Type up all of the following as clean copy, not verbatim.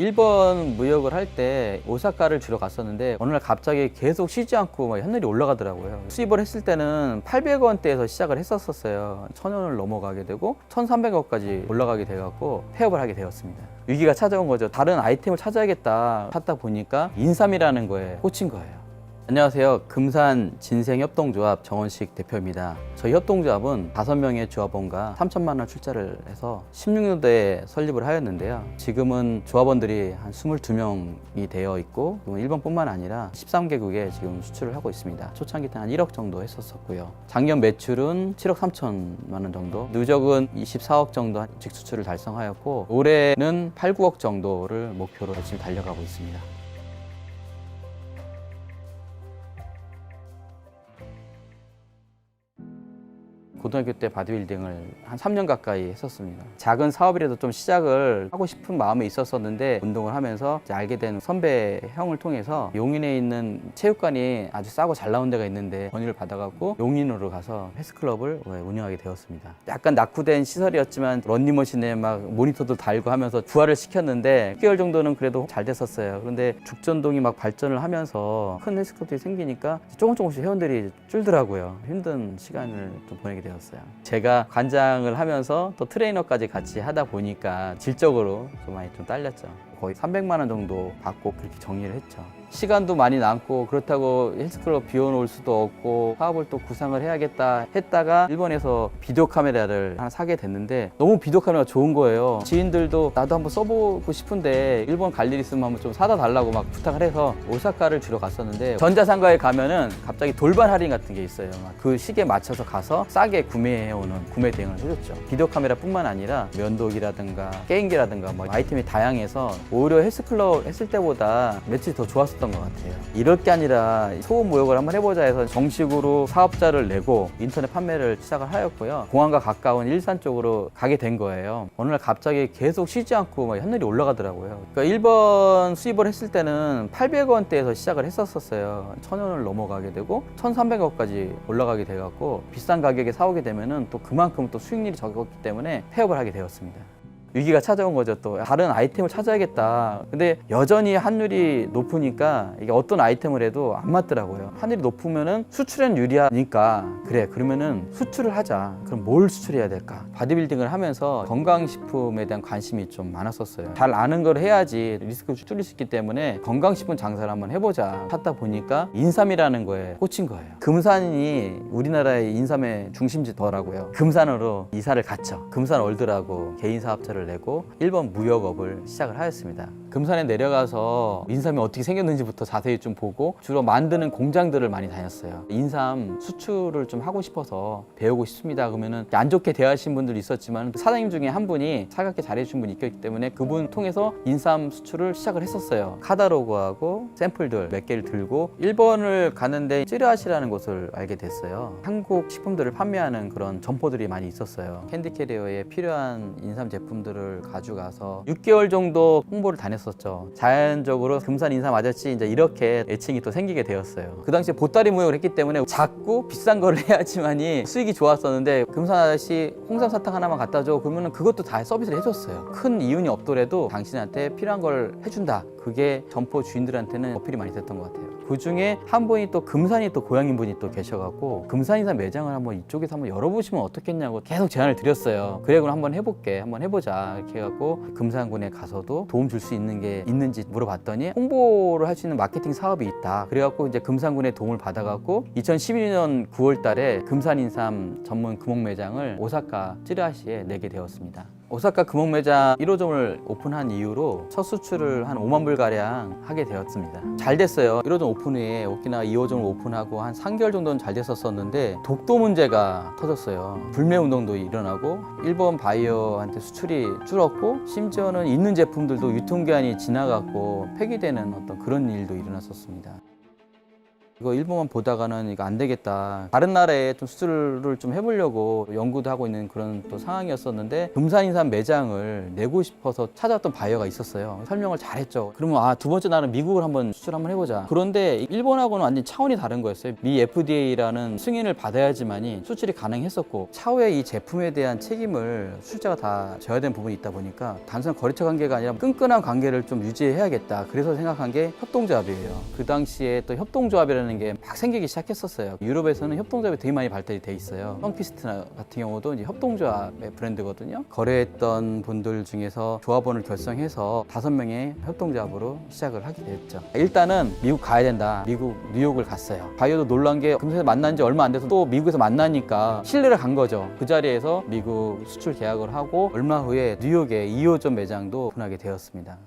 일본 무역을 할 때 오사카를 주로 갔었는데 어느 날 갑자기 계속 쉬지 않고 막 하늘이 올라가더라고요. 수입을 했을 때는 800원대에서 시작을 했었어요. 1000원을 넘어가게 되고 1300원까지 올라가게 돼갖고 폐업을 하게 되었습니다. 위기가 찾아온 거죠. 다른 아이템을 찾아야겠다 찾다 보니까 인삼이라는 거에 꽂힌 거예요. 안녕하세요. 금산 진생협동조합 정원식 대표입니다. 저희 협동조합은 5명의 조합원과 3천만 원 출자를 해서 16년도에 설립을 하였는데요. 지금은 조합원들이 한 22명이 되어 있고 일본뿐만 아니라 13개국에 지금 수출을 하고 있습니다. 초창기 때 한 1억 정도 했었고요. 작년 매출은 7억 3천만 원 정도, 누적은 24억 정도 직수출을 달성하였고 올해는 8, 9억 정도를 목표로 열심히 달려가고 있습니다. 고등학교 때 바디빌딩을 한 3년 가까이 했었습니다. 작은 사업이라도 좀 시작을 하고 싶은 마음이 있었었는데 운동을 하면서 알게 된 선배 형을 통해서 용인에 있는 체육관이 아주 싸고 잘 나온 데가 있는데 건의를 받아갖고 용인으로 가서 헬스클럽을 운영하게 되었습니다. 약간 낙후된 시설이었지만 런닝머신에 막 모니터도 달고 하면서 부활을 시켰는데 6개월 정도는 그래도 잘 됐었어요. 그런데 죽전동이 막 발전을 하면서 큰 헬스클럽이 생기니까 조금씩 회원들이 줄더라고요. 힘든 시간을 좀 보내게 되었어요. 제가 관장을 하면서 또 트레이너까지 같이 하다 보니까 질적으로 좀 많이 좀 딸렸죠. 거의 300만 원 정도 받고 그렇게 정리를 했죠. 시간도 많이 남고 그렇다고 헬스클럽 비워놓을 수도 없고 사업을 또 구상을 해야겠다 했다가 일본에서 비디오 카메라를 하나 사게 됐는데 너무 비디오 카메라가 좋은 거예요. 지인들도 나도 한번 써보고 싶은데 일본 갈 일 있으면 한번 좀 사다 달라고 막 부탁을 해서 오사카를 주로 갔었는데 전자상가에 가면은 갑자기 돌발 할인 같은 게 있어요. 그 시기에 맞춰서 가서 싸게 구매해오는 구매 대행을 해줬죠. 비디오 카메라뿐만 아니라 면도기라든가 게임기라든가 뭐 아이템이 다양해서 오히려 헬스클럽 했을 때보다 며칠 더 좋았었던 것 같아요. 이럴 게 아니라 소금 무역을 한번 해보자 해서 정식으로 사업자를 내고 인터넷 판매를 시작을 하였고요. 공항과 가까운 일산 쪽으로 가게 된 거예요. 어느 날 갑자기 계속 쉬지 않고 막 하늘이 올라가더라고요. 그러니까 일본 수입을 했을 때는 800원대에서 시작을 했었어요. 1000원을 넘어가게 되고 1300원까지 올라가게 돼갖고 비싼 가격에 사오게 되면은 또 그만큼 또 수익률이 적었기 때문에 폐업을 하게 되었습니다. 위기가 찾아온 거죠. 또 다른 아이템을 찾아야겠다. 근데 여전히 환율이 높으니까 이게 어떤 아이템을 해도 안 맞더라고요. 환율이 높으면은 수출엔 유리하니까 그래 그러면은 수출을 하자. 그럼 뭘 수출해야 될까? 바디빌딩을 하면서 건강식품에 대한 관심이 좀 많았었어요. 잘 아는 걸 해야지 리스크를 줄일 수 있기 때문에 건강식품 장사를 한번 해보자 찾다 보니까 인삼이라는 거에 꽂힌 거예요. 금산이 우리나라의 인삼의 중심지더라고요. 금산으로 이사를 갔죠. 금산월드라고 개인 사업자를 내고 일본 무역업을 시작을 하였습니다. 금산에 내려가서 인삼이 어떻게 생겼는지부터 자세히 좀 보고 주로 만드는 공장들을 많이 다녔어요. 인삼 수출을 좀 하고 싶어서 배우고 싶습니다. 그러면은 안 좋게 대하신 분들이 있었지만 사장님 중에 한 분이 차갑게 잘해준 분이 있기 때문에 그분 통해서 인삼 수출을 시작을 했었어요. 카다로그하고 샘플들 몇 개를 들고 일본을 가는데 찌르아시라는 곳을 알게 됐어요. 한국 식품들을 판매하는 그런 점포들이 많이 있었어요. 캔디캐리어에 필요한 인삼 제품들을 가져가서 6개월 정도 홍보를 다녔었죠. 자연적으로 금산 인삼 아저씨 이제 이렇게 애칭이 또 생기게 되었어요. 그 당시에 보따리 무역을 했기 때문에 작고 비싼 거를 해야지만이 수익이 좋았었는데 금산 아저씨 홍삼 사탕 하나만 갖다 줘 그러면 그것도 다 서비스를 해줬어요. 큰 이윤이 없더라도 당신한테 필요한 걸 해준다. 그게 점포 주인들한테는 어필이 많이 됐던 것 같아요. 그 중에 한 분이 또 금산이 또 고향인 분이 또 계셔갖고 금산인삼 매장을 한번 이쪽에서 한번 열어보시면 어떻겠냐고 계속 제안을 드렸어요. 그래 그럼 한번 해볼게. 한번 해보자. 이렇게 해갖고 금산군에 가서도 도움 줄 수 있는 게 있는지 물어봤더니 홍보를 할 수 있는 마케팅 사업이 있다. 그래갖고 이제 금산군의 도움을 받아갖고 2012년 9월 달에 금산인삼 전문 금옥 매장을 오사카 찌르아시에 내게 되었습니다. 오사카 금옥 매장 1호점을 오픈한 이후로 첫 수출을 한 5만 불가량 하게 되었습니다. 잘 됐어요. 1호점 오픈 후에 오키나와 2호점을 오픈하고 한 3개월 정도는 잘 됐었는데 독도 문제가 터졌어요. 불매 운동도 일어나고 일본 바이어한테 수출이 줄었고 심지어는 있는 제품들도 유통기한이 지나갔고 폐기되는 어떤 그런 일도 일어났었습니다. 이거 일본만 보다가는 이거 안 되겠다. 다른 나라에 좀 수출을 좀 해보려고 연구도 하고 있는 그런 또 상황이었었는데 금산인삼 매장을 내고 싶어서 찾아왔던 바이어가 있었어요. 설명을 잘했죠. 그러면 두 번째 나라는 미국을 한번 수출 한번 해보자. 그런데 일본하고는 완전 차원이 다른 거였어요. 미 FDA라는 승인을 받아야지만이 수출이 가능했었고 차후에 이 제품에 대한 책임을 수출자가 다 져야 되는 부분이 있다 보니까 단순한 거래처 관계가 아니라 끈끈한 관계를 좀 유지해야겠다. 그래서 생각한 게 협동조합이에요. 그 당시에 또 협동조합이라는 게 막 생기기 시작했었어요. 유럽에서는 협동조합이 되게 많이 발달이 돼 있어요. 펑피스트 같은 경우도 이제 협동조합의 브랜드거든요. 거래했던 분들 중에서 조합원을 결성해서 5명의 협동조합으로 시작을 하게 됐죠. 일단은 미국 가야 된다. 미국 뉴욕을 갔어요. 바이오도 놀란 게 금세서 만난 지 얼마 안 돼서 또 미국에서 만나니까 신뢰를 간 거죠. 그 자리에서 미국 수출 계약을 하고 얼마 후에 뉴욕에 2호점 매장도 오픈하게 되었습니다.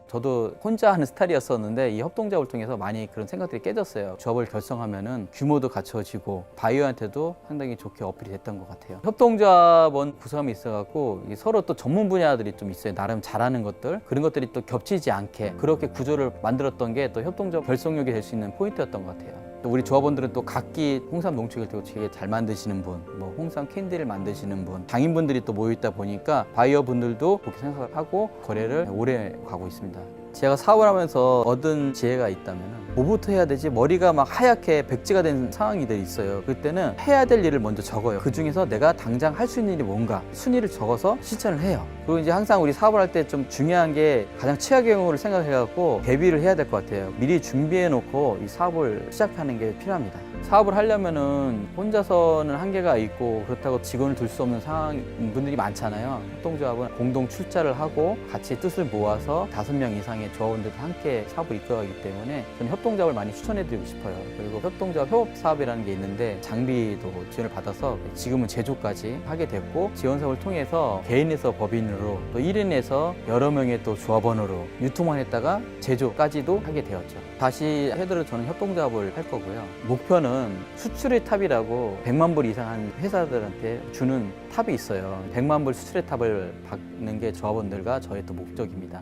저도 혼자 하는 스타일이었었는데 이 협동조합을 통해서 많이 그런 생각들이 깨졌어요. 조합을 결성하면은 규모도 갖춰지고 바이오한테도 상당히 좋게 어필이 됐던 것 같아요. 협동조합원 구성이 있어갖고 서로 또 전문 분야들이 좀 있어요. 나름 잘하는 것들 그런 것들이 또 겹치지 않게 그렇게 구조를 만들었던 게 또 협동조합 결성력이 될 수 있는 포인트였던 것 같아요. 또 우리 조합원들은 또 각기 홍삼 농축을 되게 잘 만드시는 분, 뭐 홍삼 캔디를 만드시는 분, 장인분들이 또 모여 있다 보니까 바이어 분들도 그렇게 생각을 하고 거래를 오래 가고 있습니다. 제가 사업을 하면서 얻은 지혜가 있다면 뭐부터 해야 되지? 머리가 막 하얗게 백지가 된 상황이 있어요. 그때는 해야 될 일을 먼저 적어요. 그 중에서 내가 당장 할 수 있는 일이 뭔가 순위를 적어서 실천을 해요. 그리고 이제 항상 우리 사업을 할 때 좀 중요한 게 가장 최악의 경우를 생각해갖고 대비를 해야 될 것 같아요. 미리 준비해 놓고 이 사업을 시작하는 게 필요합니다. 사업을 하려면은 혼자서는 한계가 있고 그렇다고 직원을 둘 수 없는 상황 분들이 많잖아요. 협동조합은 공동 출자를 하고 같이 뜻을 모아서 5명 이상의 조합원들과 함께 사업을 이끌어가기 때문에 저는 협동조합을 많이 추천해드리고 싶어요. 그리고 협동조합 협업 사업이라는 게 있는데 장비도 지원을 받아서 지금은 제조까지 하게 됐고 지원 사업을 통해서 개인에서 법인으로 또 1인에서 여러 명의 또 조합원으로 유통만 했다가 제조까지도 하게 되었죠. 다시 해더라도 저는 협동조합을 할 거고요. 목표는 수출의 탑이라고 100만 불 이상 한 회사들한테 주는 탑이 있어요. 100만 불 수출의 탑을 받는 게 조합원들과 저의 또 목적입니다.